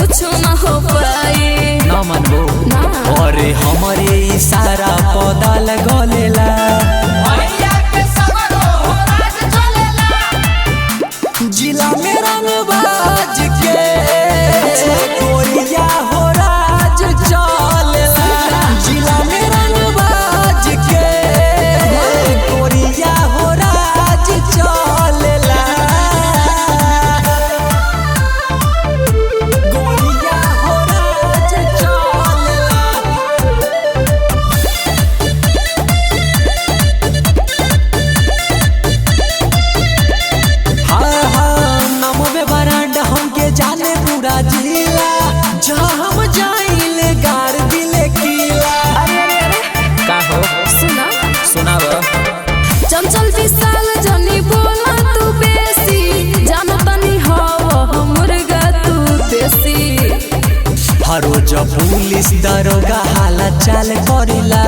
कुछ ना हो पाए ना मनबो अरे हमारे इशारा पौधा लगोलेला जिला में रंगबाज के कोरिया हो राज चलेला जिला में रंगबाज के कोरिया हो राज चलेला कोरिया हो राज चलेला हमके जाने पूरा जिला जहाँ हम जाइले गार दिले किला। का हो सुनाव चंचल विशाल जनी बोला तू बेसी जानता नहीं हो मुर्गा तू देसी हर रोज पुलिस दरोगा हाला चाल करेला